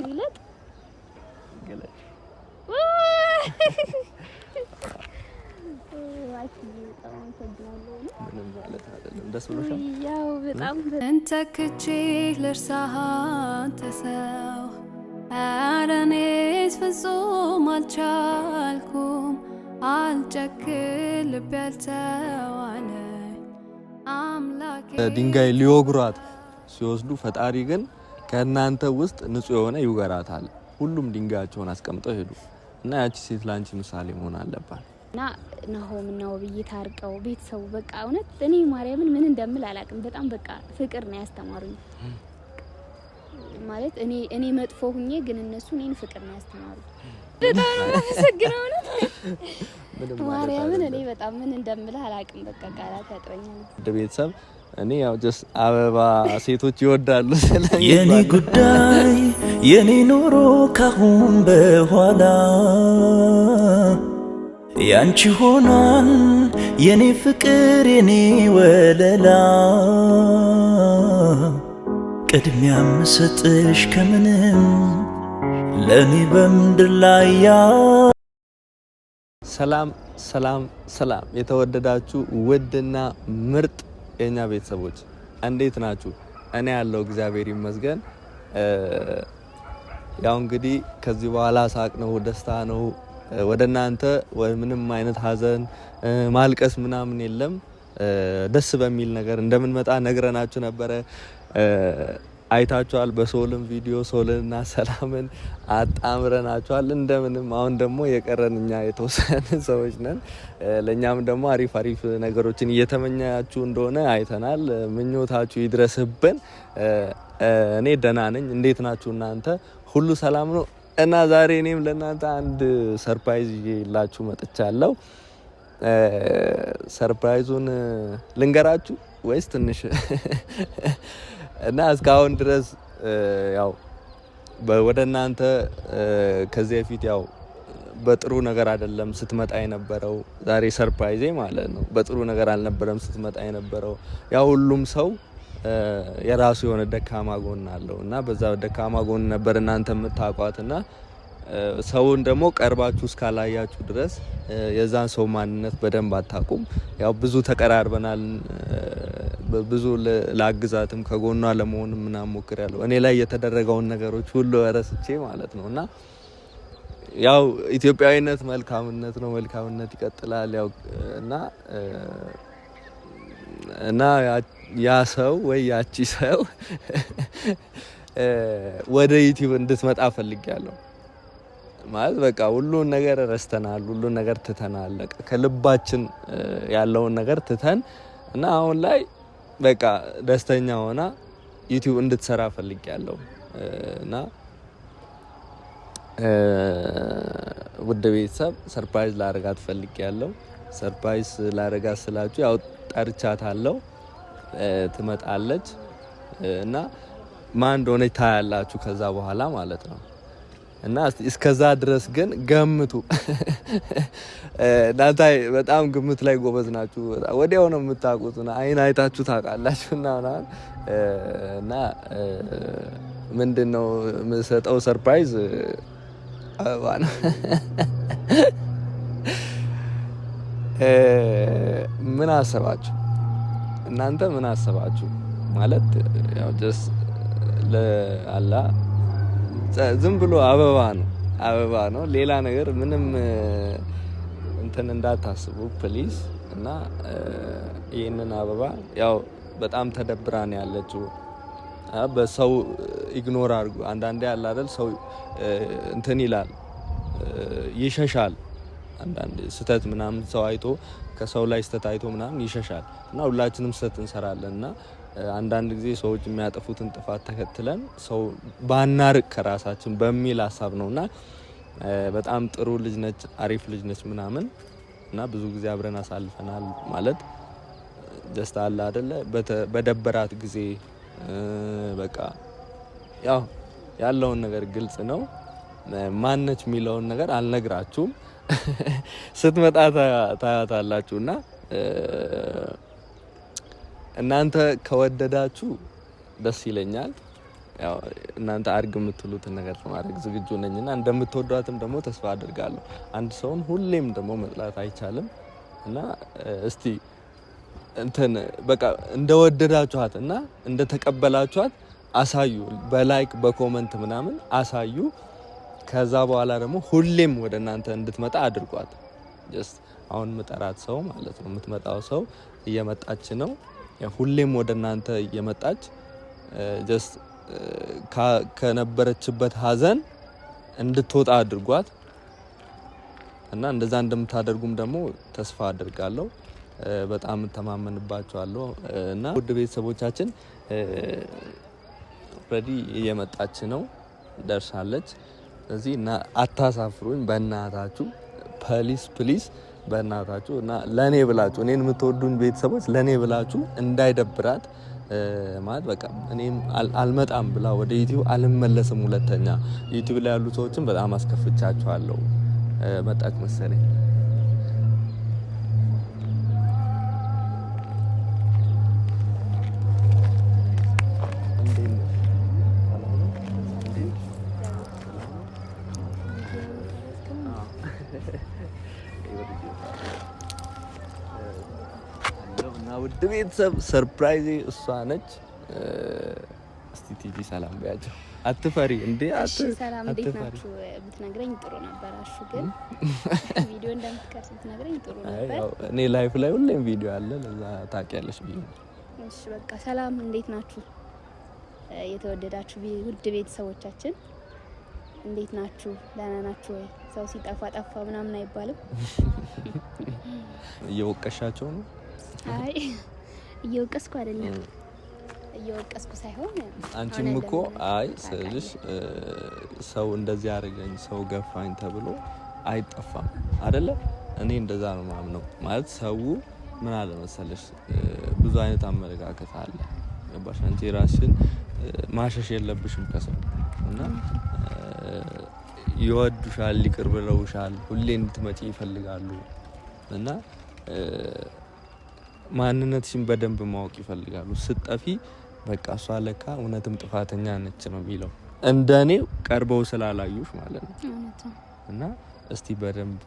ይለጥ ገለጭ ምንም ማለት አይደለም። ደስ ብሎሻል? ያው በጣም እንተክቼ ልርሳህ አንተ ሰው ኧረ እኔስ ፍጹም አልቻልኩም አልጨክን ልቤ አልተዋለኝ አምላኬ ድንጋይ ሊወግሯት ሲወስዱ ፈጣሪ ግን ከእናንተ ውስጥ ንጹህ የሆነ ይውገራታል። ሁሉም ድንጋያቸውን አስቀምጠው ሄዱ እና ያቺ ሴት ላንቺ ምሳሌ መሆን አለባት። እና ናሆምና ውብዬ ታርቀው ቤተሰቡ በቃ እውነት እኔ ማርያምን ምን እንደምል አላውቅም። በጣም በቃ ፍቅር ነው ያስተማሩኝ። ማለት እኔ መጥፎ ሁኜ ግን እነሱ እኔን ፍቅር ነው ያስተማሩኝ። በጣም አመሰግናለሁ እውነት ማርያምን እኔ በጣም ምን እንደምል አላውቅም። በቃ ቃላት ያጥረኛል። ቤተሰብ እኔ ያው ጀስት አበባ ሴቶች ይወዳሉ ስለዚህ የኔ ጉዳይ የኔ ኑሮ ካሁን በኋላ ያንቺ ሆኗል የኔ ፍቅር የኔ ወለላ ቅድሚያ መስጥሽ ከምንም ለኔ በምድር ላይ ያ ሰላም ሰላም ሰላም የተወደዳችሁ ውድና ምርጥ የኛ ቤተሰቦች እንዴት ናችሁ? እኔ ያለው እግዚአብሔር ይመስገን። ያው እንግዲህ ከዚህ በኋላ ሳቅ ነው ደስታ ነው ወደናንተ ምንም አይነት ሀዘን ማልቀስ ምናምን የለም። ደስ በሚል ነገር እንደምንመጣ ነግረናችሁ ነበረ። አይታችኋል። በሶልም ቪዲዮ ሶልና ሰላምን አጣምረናችኋል። እንደምንም አሁን ደግሞ የቀረን እኛ የተወሰነ ሰዎች ነን። ለኛም ደግሞ አሪፍ ነገሮችን እየተመኛችሁ እንደሆነ አይተናል። ምኞታችሁ ይድረስብን። እኔ ደህና ነኝ። እንዴት ናችሁ እናንተ? ሁሉ ሰላም ነው? እና ዛሬ እኔም ለእናንተ አንድ ሰርፕራይዝ ይዤላችሁ መጥቻለሁ። ሰርፕራይዙን ልንገራችሁ ወይስ ትንሽ እና እስካሁን ድረስ ያው ወደ እናንተ ከዚህ በፊት ያው በጥሩ ነገር አይደለም ስትመጣ የነበረው። ዛሬ ሰርፕራይዜ ማለት ነው በጥሩ ነገር አልነበረም ስትመጣ የነበረው። ያው ሁሉም ሰው የራሱ የሆነ ደካማ ጎን አለው እና በዛ ደካማ ጎን ነበር እናንተ የምታውቋትና ሰውን ደግሞ ቀርባችሁ እስካላያችሁ ድረስ የዛን ሰው ማንነት በደንብ አታውቁም። ያው ብዙ ተቀራርበናል። ብዙ ላግዛትም ከጎኗ ለመሆን ምናምን ሞክሬያለሁ። እኔ ላይ የተደረገውን ነገሮች ሁሉ ረስቼ ማለት ነውና ያው ኢትዮጵያዊነት መልካምነት ነው። መልካምነት ይቀጥላል። ያው እና ያ ሰው ወይ ያቺ ሰው ወደ ዩቲዩብ እንድትመጣ ፈልጊያለሁ። ማለት በቃ ሁሉን ነገር ረስተናል፣ ሁሉን ነገር ትተናል። ከልባችን ያለውን ነገር ትተን እና አሁን ላይ በቃ ደስተኛ ሆና ዩቲዩብ እንድትሰራ ፈልጊያለሁ እና ውድ ቤተሰብ ሰርፕራይዝ ላደርጋት ፈልጊያለሁ። ሰርፕራይዝ ላደርጋት ስላችሁ ያው ጠርቻታለሁ፣ ትመጣለች እና ማን እንደሆነች ታያላችሁ ከዛ በኋላ ማለት ነው። እና እስከዛ ድረስ ግን ገምቱ። እናንተ በጣም ግምት ላይ ጎበዝ ናችሁ። ወዲያው ነው የምታውቁት። አይን አይታችሁ ታውቃላችሁ። እና ምንድነው የምሰጠው ሰርፕራይዝ አበባ ነው። ምን አሰባችሁ እናንተ? ምን አሰባችሁ ማለት ያው ጀስ ለአላ ዝም ብሎ አበባ ነው። ሌላ ነገር ምንም እንትን እንዳታስቡ ፕሊዝ። እና ይሄንን አበባ ያው በጣም ተደብራ ነው ያለችው። በሰው ኢግኖር አድርጉ። አንዳንዴ ያለ አይደል ሰው እንትን ይላል ይሸሻል። አንዳንዴ ስተት ምናምን ሰው አይቶ ከሰው ላይ ስተት አይቶ ምናምን ይሸሻል። እና ሁላችንም ስተት እንሰራለን እና አንዳንድ ጊዜ ሰዎች የሚያጠፉትን ጥፋት ተከትለን ሰው ባናርቅ ከራሳችን በሚል ሀሳብ ነውና በጣም ጥሩ ልጅ ነች፣ አሪፍ ልጅ ነች ምናምን እና ብዙ ጊዜ አብረን አሳልፈናል። ማለት ደስታ አለ አይደለ? በደበራት ጊዜ በቃ ያው ያለውን ነገር ግልጽ ነው። ማነች የሚለውን ነገር አልነግራችሁም። ስትመጣ ታያታላችሁና እናንተ ከወደዳችሁ ደስ ይለኛል። ያው እናንተ አድርግ የምትሉትን ነገር ለማድረግ ዝግጁ ነኝና እንደምትወዷትም ደግሞ ተስፋ አድርጋለሁ። አንድ ሰውን ሁሌም ደግሞ መጥላት አይቻልም እና እስቲ እንትን በቃ እንደወደዳችኋት እና እንደተቀበላችኋት አሳዩ። በላይክ በኮመንት ምናምን አሳዩ። ከዛ በኋላ ደግሞ ሁሌም ወደ እናንተ እንድትመጣ አድርጓት። ጀስት አሁን ምጠራት ሰው ማለት ነው የምትመጣው ሰው እየመጣች ነው። ሁሌም ወደ እናንተ እየመጣች ጀስት ከነበረችበት ሀዘን እንድትወጣ አድርጓት እና እንደዛ እንደምታደርጉም ደግሞ ተስፋ አድርጋለሁ። በጣም ተማመንባችኋለሁ እና ውድ ቤተሰቦቻችን ኦልሬዲ እየመጣች ነው፣ ደርሳለች። ስለዚህ እና አታሳፍሩኝ በእናታችሁ ፕሊዝ በእናታችሁ እና ለኔ ብላችሁ እኔን የምትወዱኝ ቤተሰቦች ለኔ ብላችሁ እንዳይደብራት ማለት በቃ እኔም አልመጣም ብላ ወደ ዩቲዩብ አልመለስም። ሁለተኛ ዩቲዩብ ላይ ያሉ ሰዎችን በጣም አስከፍቻቸዋለሁ። መጣች መሰለኝ። ውድ ቤተሰብ ሰርፕራይዝ እሷ ነች። እስቲ ቲጂ ሰላም በያቸው። አትፈሪ እንዴ? ሰላም እንዴት ናችሁ? ብትነግረኝ ጥሩ ነበር። አሹ ግን ቪዲዮ እንደምትቀርጽ ብትነግረኝ ጥሩ ነበር። ያው እኔ ላይፍ ላይ ሁሌም ቪዲዮ አለ፣ ለዛ ታውቂያለሽ ብዬ። እሺ በቃ ሰላም እንዴት ናችሁ? የተወደዳችሁ ውድ ቤተሰቦቻችን እንዴት ናችሁ? ደህና ናችሁ ወይ? ሰው ሲጠፋ ጠፋ ምናምን አይባልም። እየወቀሻቸው ነው? አይ እየወቀስኩ አይደለም፣ እየወቀስኩ ሳይሆን አንቺም እኮ አይ ስልሽ ሰው እንደዚህ አደረገኝ ሰው ገፋኝ ተብሎ አይጠፋም አይደለ? እኔ እንደዛ ነው ማምነው። ማለት ሰው ምን አለ መሰለሽ ብዙ አይነት አመለካከት አለ። ገባሽ? አንቺ ራስሽን ማሸሽ የለብሽም ከሰው እና ይወዱሻል፣ ይቅር ብለውሻል፣ ሁሌ እንድትመጪ ይፈልጋሉ እና ማንነትሽን በደንብ ማወቅ ይፈልጋሉ። ስጠፊ በቃ እሷ ለካ እውነትም ጥፋተኛ ነች ነው የሚለው። እንደኔ ቀርበው ስላላዩሽ ማለት ነው። እና እስቲ በደንብ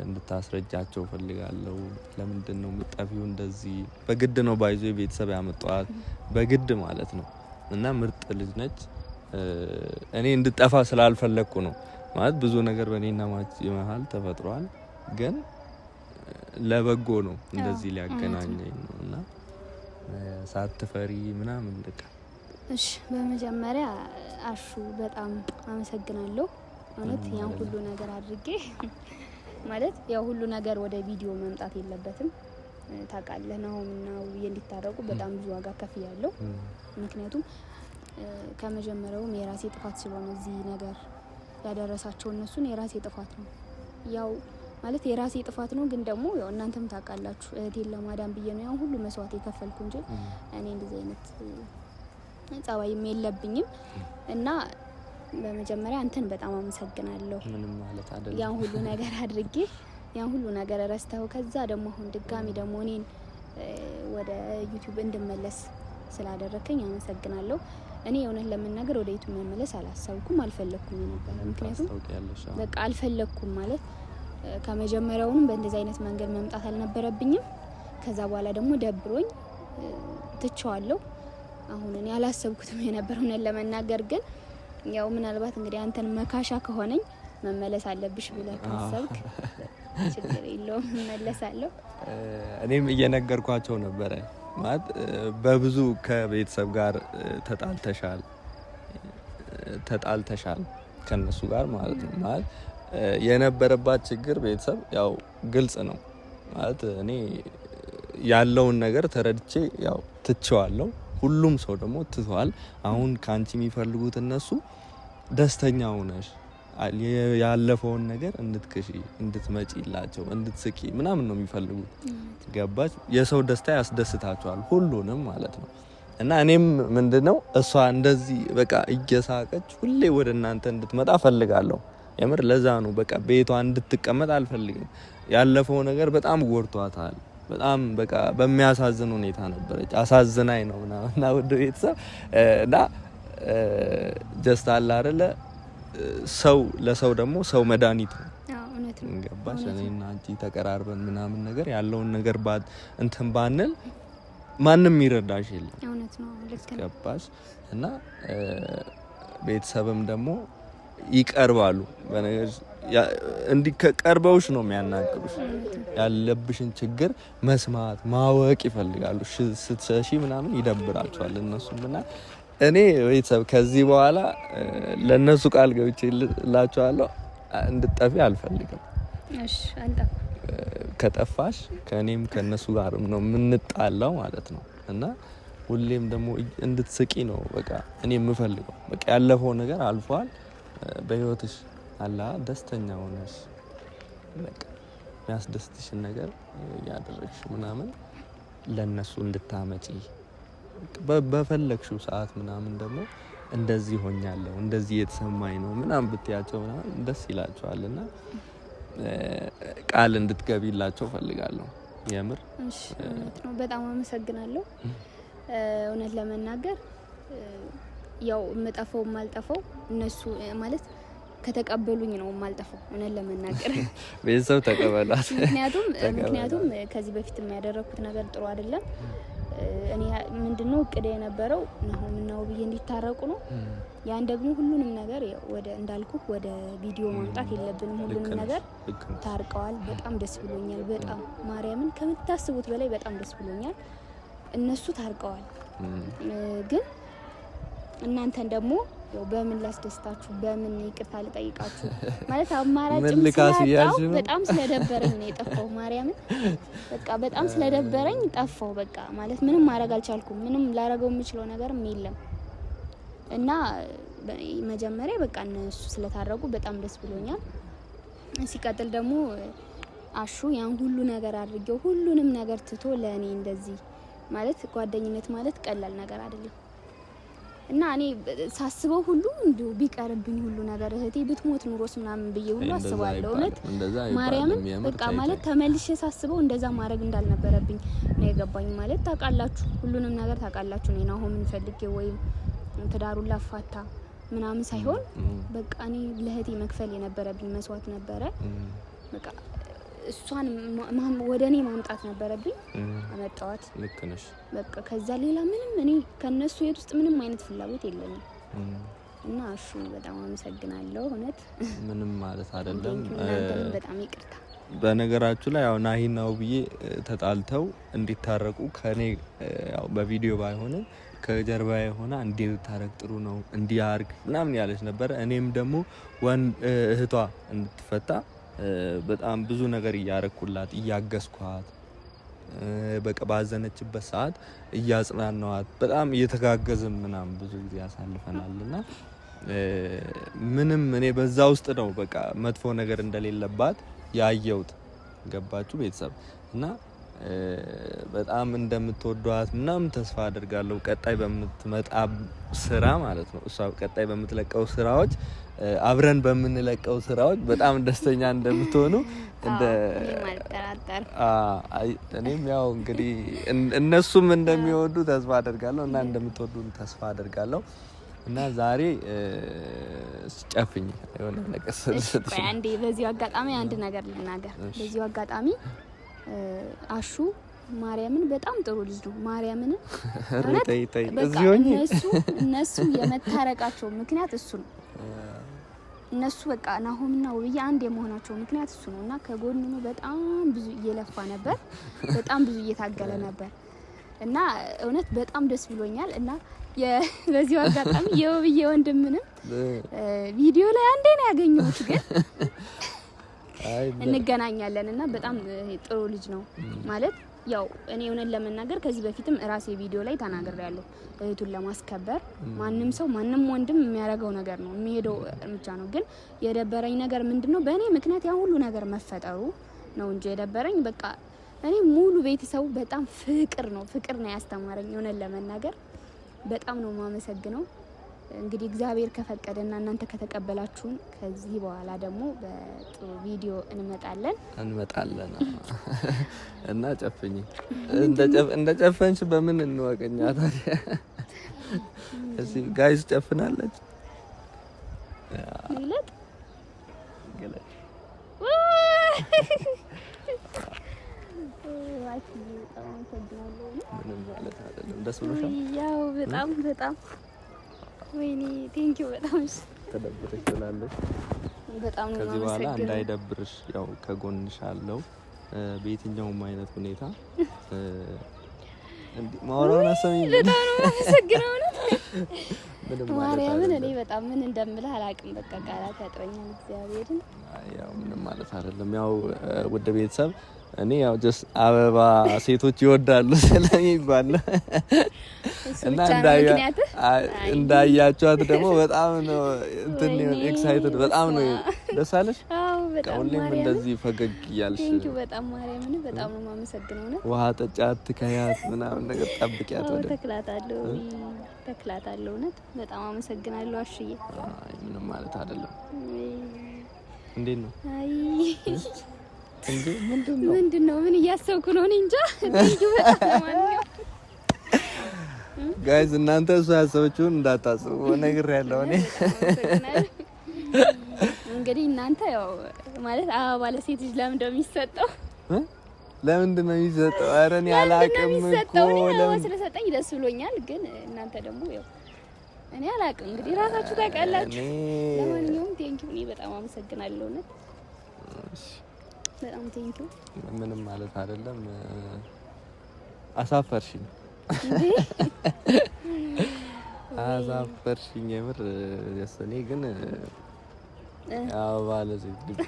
እንድታስረጃቸው ፈልጋለሁ። ለምንድን ነው የምጠፊው? እንደዚህ በግድ ነው ባይዞ ቤተሰብ ያመጣዋት በግድ ማለት ነው። እና ምርጥ ልጅ ነች። እኔ እንድጠፋ ስላልፈለግኩ ነው ማለት ብዙ ነገር በእኔና ማች መሀል ተፈጥሯል፣ ግን ለበጎ ነው እንደዚህ ሊያገናኘኝ ነው እና ሳትፈሪ ምናምን ልካ። እሺ በመጀመሪያ አሹ በጣም አመሰግናለሁ። ማለት ያን ሁሉ ነገር አድርጌ ማለት ያው ሁሉ ነገር ወደ ቪዲዮ መምጣት የለበትም ታውቃለህ ነው እና እንዲታረቁ በጣም ብዙ ዋጋ ከፍያለሁ። ምክንያቱም ከመጀመሪያውም የራሴ ጥፋት ስለሆነ እዚህ ነገር ያደረሳቸው እነሱን የራሴ ጥፋት ነው። ያው ማለት የራሴ ጥፋት ነው፣ ግን ደግሞ ያው እናንተም ታውቃላችሁ እህቴን ለማዳን ብዬ ነው ያን ሁሉ መስዋዕት የከፈልኩ እንጂ እኔ እንደዚህ አይነት ጸባይም የለብኝም እና በመጀመሪያ አንተን በጣም አመሰግናለሁ። ምንም ማለት አይደለም። ያን ሁሉ ነገር አድርጌ ያን ሁሉ ነገር ረስተው ከዛ ደግሞ አሁን ድጋሚ ደግሞ እኔን ወደ ዩቲዩብ እንድመለስ ስላደረከኝ አመሰግናለሁ። እኔ የሆነን ለመናገር ወደ ዩቲዩብ መመለስ አላሰብኩም፣ አልፈለኩም ነበር። ምክንያቱም በቃ አልፈለኩም ማለት ከመጀመሪያውንም በእንደዚህ አይነት መንገድ መምጣት አልነበረብኝም። ከዛ በኋላ ደግሞ ደብሮኝ ትቼዋለሁ። አሁን እኔ አላሰብኩትም የነበረውን ለመናገር ግን ያው ምናልባት እንግዲህ አንተን መካሻ ከሆነኝ መመለስ አለብሽ ብለህ ካሰብክ ችግር የለውም እመለሳለሁ። እኔም እየነገርኳቸው ነበረ ማለት በብዙ ከቤተሰብ ጋር ተጣልተሻል ከነሱ ጋር ማለት ነው። ማለት የነበረባት ችግር ቤተሰብ ያው ግልጽ ነው ማለት እኔ ያለውን ነገር ተረድቼ ያው ትቼዋለሁ። ሁሉም ሰው ደግሞ ትቷል። አሁን ካንቺ የሚፈልጉት እነሱ ደስተኛ ሆነሽ ያለፈውን ነገር እንድትክሺ፣ እንድትመጪላቸው፣ እንድትስቂ ምናምን ነው የሚፈልጉት። ገባች? የሰው ደስታ ያስደስታቸዋል ሁሉንም ማለት ነው። እና እኔም ምንድነው እሷ እንደዚህ በቃ እየሳቀች ሁሌ ወደ እናንተ እንድትመጣ ፈልጋለሁ። የምር ለዛ ነው በቃ ቤቷ እንድትቀመጥ አልፈልግም። ያለፈው ነገር በጣም ጎርቷታል። በጣም በቃ በሚያሳዝን ሁኔታ ነበረች። አሳዝናኝ ነው እና ወደ ቤተሰብ እና ጀስት አለ አይደለ ሰው ለሰው ደግሞ ሰው መድኃኒት ነው። እውነት ነው። ገባሽ? እኔና አንቺ ተቀራርበን ምናምን ነገር ያለውን ነገር እንትን ባንል ማንም ይረዳሽ የለም። እውነት ነው። ልክ ነው። ገባሽ? እና ቤተሰብም ደግሞ ይቀርባሉ። በነገር እንዲህ ከቀርበውሽ ነው የሚያናግሩሽ። ያለብሽን ችግር መስማት ማወቅ ይፈልጋሉ። ስትሸሺ ምናምን ይደብራቸዋል እነሱም እና እኔ ቤተሰብ ከዚህ በኋላ ለነሱ ቃል ገብቼላቸዋለሁ እንድጠፊ አልፈልግም። እሺ አልጠፋ። ከጠፋሽ ከኔም ከነሱ ጋርም ነው የምንጣላው ማለት ነው እና ሁሌም ደግሞ እንድትስቂ ነው በቃ እኔ የምፈልገው። በቃ ያለፈው ነገር አልፏል። በህይወትሽ አላ ደስተኛ ሆነሽ በቃ የሚያስደስትሽን ነገር ያደረግሽ ምናምን ለነሱ እንድታመጪ በፈለግሽው ሰዓት ምናምን ደግሞ እንደዚህ ሆኛለሁ እንደዚህ የተሰማኝ ነው ምናምን ብትያቸው ምናምን ደስ ይላቸዋልና ቃል እንድትገቢላቸው ፈልጋለሁ። የምር እሺ እውነት ነው። በጣም አመሰግናለሁ። እውነት ለመናገር ያው የምጠፋው የማልጠፋው እነሱ ማለት ከተቀበሉኝ ነው የማልጠፋው። እውነት ለመናገር ቤተሰብ ተቀበሏት። ምክንያቱም ከዚህ በፊት የሚያደረኩት ነገር ጥሩ አይደለም። እኔ ምንድነው እቅድ የነበረው ናሆምና ውብዬ እንዲታረቁ ነው። ያን ደግሞ ሁሉንም ነገር ወደ እንዳልኩ ወደ ቪዲዮ ማምጣት የለብንም። ሁሉንም ነገር ታርቀዋል። በጣም ደስ ብሎኛል። በጣም ማርያምን ከምታስቡት በላይ በጣም ደስ ብሎኛል። እነሱ ታርቀዋል። ግን እናንተን ደግሞ በምን ላስደስታችሁ፣ በምን ይቅርታ ልጠይቃችሁ ማለት አማራጭም ስላጣው በጣም ስለደበረኝ ነው የጠፋው። ማርያምን በቃ በጣም ስለደበረኝ ጠፋው። በቃ ማለት ምንም ማድረግ አልቻልኩም። ምንም ላረገው የምችለው ነገርም የለም እና መጀመሪያ በቃ እነሱ ስለታረቁ በጣም ደስ ብሎኛል። ሲቀጥል ደግሞ አሹ ያን ሁሉ ነገር አድርጌው ሁሉንም ነገር ትቶ ለእኔ እንደዚህ ማለት ጓደኝነት ማለት ቀላል ነገር አይደለም እና እኔ ሳስበው ሁሉ እንዲሁ ቢቀርብኝ ሁሉ ነገር እህቴ ብትሞት ኑሮስ ምናምን ብዬ ሁሉ አስባለሁ። እውነት ማርያምን በቃ ማለት ተመልሼ ሳስበው እንደዛ ማድረግ እንዳልነበረብኝ ነው የገባኝ። ማለት ታውቃላችሁ፣ ሁሉንም ነገር ታውቃላችሁ። እኔ ናሆምን ፈልጌ ወይም ትዳሩን ላፋታ ምናምን ሳይሆን በቃ እኔ ለእህቴ መክፈል የነበረብኝ መስዋዕት ነበረ። በቃ እሷን ወደ እኔ ማምጣት ነበረብኝ። አመጣዋት። ልክ ነሽ። በቃ ከዛ ሌላ ምንም እኔ ከነሱ የት ውስጥ ምንም አይነት ፍላጎት የለኝም እና እሺ በጣም አመሰግናለሁ። እውነት ምንም ማለት አይደለም። በጣም ይቅርታ። በነገራችሁ ላይ ያው ናሂና ውብዬ ተጣልተው እንዲታረቁ ከኔ ያው በቪዲዮ ባይሆንም ከጀርባ የሆነ እንዲታረቅ ጥሩ ነው እንዲያርግ ምናምን ያለች ነበር። እኔም ደግሞ እህቷ እንድትፈታ በጣም ብዙ ነገር እያረኩላት እያገዝኳት በቃ ባዘነችበት ሰዓት እያጽናናዋት በጣም እየተጋገዝን ምናምን ብዙ ጊዜ ያሳልፈናልና ምንም እኔ በዛ ውስጥ ነው በቃ መጥፎ ነገር እንደሌለባት ያየሁት። ገባችሁ ቤተሰብ? እና በጣም እንደምትወዷት ምናምን ተስፋ አድርጋለሁ። ቀጣይ በምትመጣ ስራ ማለት ነው እሷ ቀጣይ በምትለቀው ስራዎች አብረን በምንለቀው ስራዎች በጣም ደስተኛ እንደምትሆኑ እኔም ያው እንግዲህ እነሱም እንደሚወዱ ተስፋ አደርጋለሁ እና እንደምትወዱ ተስፋ አደርጋለሁ። እና ዛሬ ጨፍኝ የሆነ ነገር ስለሰጥሽ አንዴ በዚሁ አጋጣሚ አንድ ነገር ልናገር። በዚሁ አጋጣሚ አሹ ማርያምን በጣም ጥሩ ልጅ ነው። ማርያምን እነሱ የመታረቃቸው ምክንያት እሱ ነው። እነሱ በቃ ናሆምና ውብዬ አንድ የመሆናቸው ምክንያት እሱ ነው እና ከጎኑ በጣም ብዙ እየለፋ ነበር፣ በጣም ብዙ እየታገለ ነበር እና እውነት በጣም ደስ ብሎኛል። እና በዚሁ አጋጣሚ የውብዬ ወንድምንም ቪዲዮ ላይ አንዴ ነው ያገኘሁት፣ ግን እንገናኛለን እና በጣም ጥሩ ልጅ ነው ማለት ያው እኔ እውነት ለመናገር ከዚህ በፊትም ራሴ ቪዲዮ ላይ ተናግሬያለሁ። እህቱን ለማስከበር ማንም ሰው ማንም ወንድም የሚያደርገው ነገር ነው፣ የሚሄደው እርምጃ ነው። ግን የደበረኝ ነገር ምንድነው በእኔ ምክንያት ያ ሁሉ ነገር መፈጠሩ ነው እንጂ የደበረኝ በቃ እኔ ሙሉ ቤተሰቡ በጣም ፍቅር ነው ያስተማረኝ። እውነት ለመናገር በጣም ነው የማመሰግነው። እንግዲህ እግዚአብሔር ከፈቀደና እናንተ ከተቀበላችሁን ከዚህ በኋላ ደግሞ በጥሩ ቪዲዮ እንመጣለን እና ጨፍኝ እንደ ጨፈንሽ በምን እንወቀኛ ታዲያ? እዚህ ጋይስ ጨፍናለች ይለጥ ገለጥ ምንም ማለት አይደለም። ደስ ብሎሻል? ያው በጣም ወይኔ ቴንኪው በጣም ተደብረሽ ትላለሽ። በጣም ነው ከዚህ በኋላ እንዳይደብርሽ ያው ከጎንሽ አለው በየትኛውም አይነት ሁኔታ ማውራውን አሰሚኝ። በጣም ነው የማመሰግነው ማርያምን። እኔ በጣም ምን እንደምልህ አላውቅም። በቃ ቃላት ያጥረኛል እግዚአብሔርን። ያው ምንም ማለት አይደለም። ያው ውድ ቤተሰብ እኔ ያው ጀስት አበባ ሴቶች ይወዳሉ ስለሚባል እና እንዳያችኋት ደግሞ በጣም ነው እንትን ኤክሳይትድ በጣም ነው ደስ አለሽ? አዎ በጣም ሁሌም እንደዚህ ፈገግ እያልሽ ቴንኪው በጣም ማርያምን በጣም ነው የማመሰግነው ነው። ውሃ ጠጫት ከያት ምናምን ነገር ጠብቂያት ወደ ተክላታለሁ እውነት በጣም አመሰግናለሁ አሽዬ። አይ ምንም ማለት አይደለም። እንዴት ነው? አይ እንዴ ምንድነው? ምን እያሰብኩ ነው? እኔ እንጃ። ቴንኪው በጣም ማንኛው ጋይስ እናንተ እሱ ያሰበችውን እንዳታስቡ ነግሬያለሁ። እኔ እንግዲህ እናንተ ያው ማለት አበባ ለሴት ልጅ ለምን እንደሚሰጠው ለምንድን ነው የሚሰጠው? ኧረ እኔ አላውቅም እኮ ለምን ስለሰጠኝ ደስ ብሎኛል። ግን እናንተ ደግሞ ያው እኔ አላውቅም እንግዲህ ራሳችሁ ታውቃላችሁ። ለማንኛውም ቴንኪው እኔ በጣም አመሰግናለሁ እውነት በጣም ቴንኪው። ምንም ማለት አይደለም። አሳፈርሽኝ አሳፈርሽኝ የምር እኔ ግን አበባ ለሴት ልጅ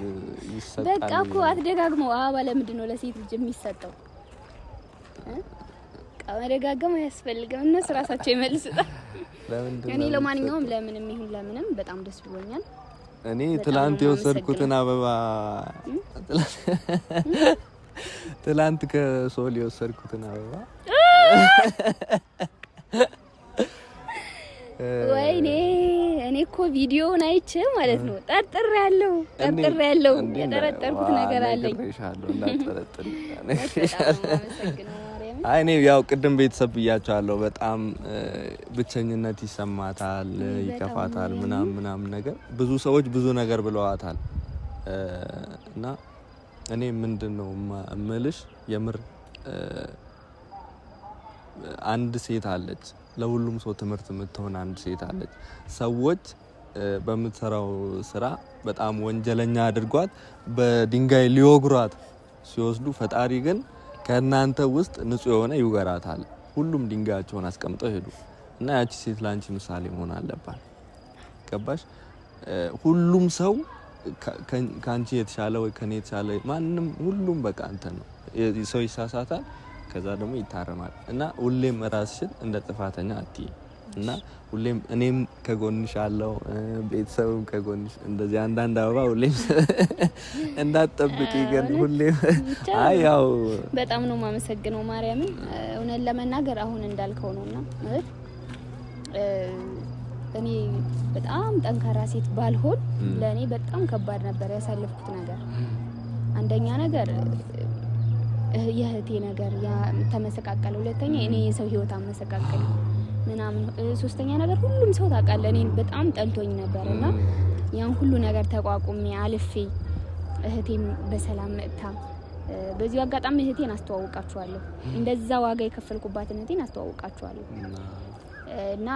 ይሰጣል። በቃ እኮ አትደጋግመው። አበባ ለምንድን ነው ለሴት ልጅ የሚሰጠው? መደጋገም አያስፈልግም። እነሱ ራሳቸው ይመልሱታል። እኔ ለማንኛውም ለምንም ይሁን ለምንም በጣም ደስ ብሎኛል። እኔ ትላንት የወሰድኩትን አበባ ትላንት ከሶል የወሰድኩትን አበባ ወይኔ እኔ እኮ ቪዲዮውን አይቼ ማለት ነው ጠርጥሬያለሁ። የጠረጠርኩት ነገር አለኝ። አይ እኔ ያው ቅድም ቤተሰብ ብያቸዋለሁ። በጣም ብቸኝነት ይሰማታል፣ ይከፋታል ምናምን ነገር ብዙ ሰዎች ብዙ ነገር ብለዋታል እና እኔ ምንድነው እምልሽ የምር አንድ ሴት አለች፣ ለሁሉም ሰው ትምህርት የምትሆን አንድ ሴት አለች። ሰዎች በምትሰራው ስራ በጣም ወንጀለኛ አድርጓት በድንጋይ ሊወግሯት ሲወስዱ ፈጣሪ ግን ከእናንተ ውስጥ ንጹህ የሆነ ይውገራታል። ሁሉም ድንጋያቸውን አስቀምጠው ሄዱ እና ያቺ ሴት ላንቺ ምሳሌ መሆን አለባት። ገባሽ? ሁሉም ሰው ካንቺ የተሻለ ወይ ከኔ የተሻለ ማንንም ሁሉም በቃ አንተ ነው። ሰው ይሳሳታል፣ ከዛ ደግሞ ይታረማል እና ሁሌም ራስሽን እንደ ጥፋተኛ አትይ እና ሁሌም እኔም ከጎንሽ አለው ቤተሰብም ከጎንሽ እንደዚህ አንዳንድ አበባ ሁሌም እንዳትጠብቂ ግን ሁሌም አይ ያው በጣም ነው የማመሰግነው ማርያምን። እውነት ለመናገር አሁን እንዳልከው ነውና ማለት እኔ በጣም ጠንካራ ሴት ባልሆን ለኔ በጣም ከባድ ነበር ያሳለፍኩት ነገር። አንደኛ ነገር የእህቴ ነገር ያ ተመሰቃቀለ፣ ሁለተኛ እኔ የሰው ህይወት አመሰቃቀለ ምናምን፣ ሶስተኛ ነገር ሁሉም ሰው ታውቃለህ እኔን በጣም ጠልቶኝ ነበርና ያን ሁሉ ነገር ተቋቁሜ አልፌ እህቴም በሰላም መጥታ በዚህ አጋጣሚ እህቴን አስተዋውቃችኋለሁ። እንደዛ ዋጋ የከፈልኩባትን እህቴን አስተዋውቃችኋለሁ እና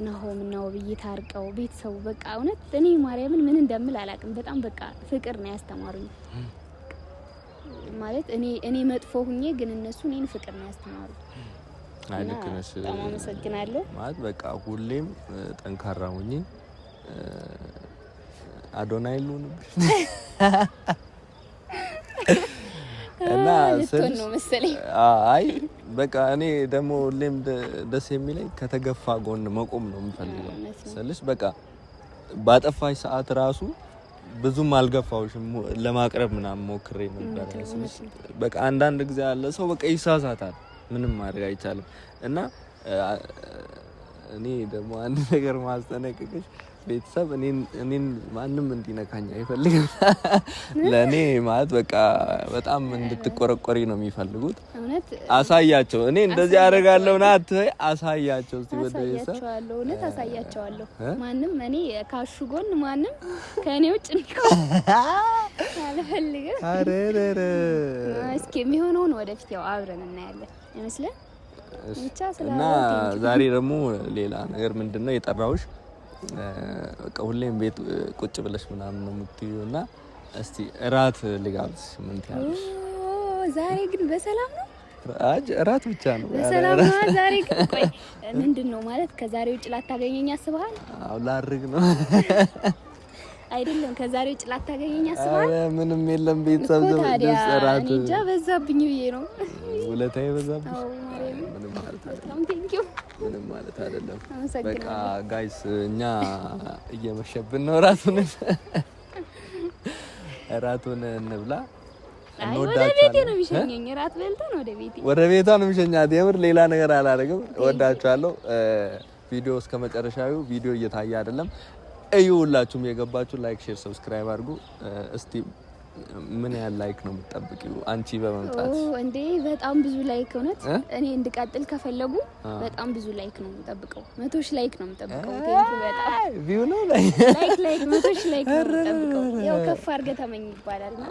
ናሆም እና ውብዬ ታርቀው ቤተሰቡ በቃ እውነት እኔ ማርያምን ምን እንደምል አላውቅም። በጣም በቃ ፍቅር ነው ያስተማሩኝ። ማለት እኔ መጥፎ ሁኜ ግን እነሱ እኔን ፍቅር ነው ያስተማሩኝ። አይ ልክ ነሽ። በጣም አመሰግናለሁ። ማለት በቃ ሁሌም ጠንካራ ሁኚ። አዶናይ ልሁንብሽ እና ልትሆን ነው መሰለኝ። አይ በቃ እኔ ደግሞ ሁሌም ደስ የሚለኝ ከተገፋ ጎን መቆም ነው የምፈልገው። ስለዚህ በቃ ባጠፋሽ ሰዓት ራሱ ብዙም አልገፋውሽም ለማቅረብ ምናምን ሞክሬ ነበር። በቃ አንዳንድ ጊዜ ያለ ሰው በቃ ይሳሳታል፣ ምንም ማድረግ አይቻልም። እና እኔ ደግሞ አንድ ነገር ማስጠነቅቅሽ ቤተሰብ እኔን ማንም እንዲነካኝ አይፈልግም። ለኔ ማለት በቃ በጣም እንድትቆረቆሪ ነው የሚፈልጉት። እውነት አሳያቸው። እኔ እንደዚህ አደርጋለሁ ናት አሳያቸው። እስቲ ወደ ቤተሰብ አሳያቸዋለሁ። እውነት አሳያቸዋለሁ። ማንም እኔ ካሹ ጎን ማንም ከኔ ውጭ አልፈልግም። አረረረ እስኪ የሚሆነውን ወደፊት ያው አብረን እናያለን ይመስላል። እና ዛሬ ደግሞ ሌላ ነገር ምንድነው የጠራውሽ? በቃ ሁሌም ቤት ቁጭ ብለሽ ምናምን ነው የምትይው እና እስቲ እራት ልጋብዝሽ። ምን ትያለሽ? ዛሬ ግን በሰላም ነው? እራት ብቻ ነው በሰላም ነው ዛሬ። ግን ቆይ ምንድነው ማለት ከዛሬ ውጭ ላታገኘኝ አስበሃል? አዎ ላርግ ነው አይደለም ከዛሬ ውጭ ላታገኘኝ አስበሃል? አረ ምንም የለም ቤተሰብ ደስ እራት እንጃ በዛብኝ ብዬ ነው። ውለታዬ በዛብኝ። አዎ ማርያም ምንም ማለት አይደለም። ቴንኪው ምንም ማለት አይደለም። በቃ ጋይስ እኛ እየመሸብን ነው። እራቱን እንብላ። ወደ ቤቴ ነው የሚሸኘኝ። እራት በልተን ወደ ቤቷ ነው የሚሸኛት። የምር ሌላ ነገር አላደርግም። እወዳችኋለሁ። ቪዲዮ እስከ መጨረሻው ቪዲዮ እየታየ አይደለም እዩ። ሁላችሁም የገባችሁ ላይክ፣ ሼር፣ ሰብስክራይብ አድርጉ። እስቲ ምን ያህል ላይክ ነው የምትጠብቂው አንቺ በመምጣት? እንዴ በጣም ብዙ ላይክ እውነት እኔ እንድቀጥል ከፈለጉ በጣም ብዙ ላይክ ነው የምጠብቀው። 100,000 ላይክ ነው የምጠብቀው። ቴንኪው በጣም ቪው ነው ላይክ 100,000 ላይክ ነው የምጠብቀው። ያው ከፍ አድርገህ ተመኝ ይባላልና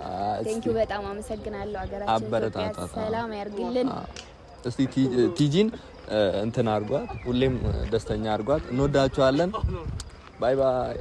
ቴንኪው በጣም አመሰግናለሁ። ሀገራችን ኢትዮጵያ ሰላም ያርግልን። እስቲ ቲጂን እንትን አድርጓት፣ ሁሌም ደስተኛ አድርጓት። እንወዳችኋለን። ባይ ባይ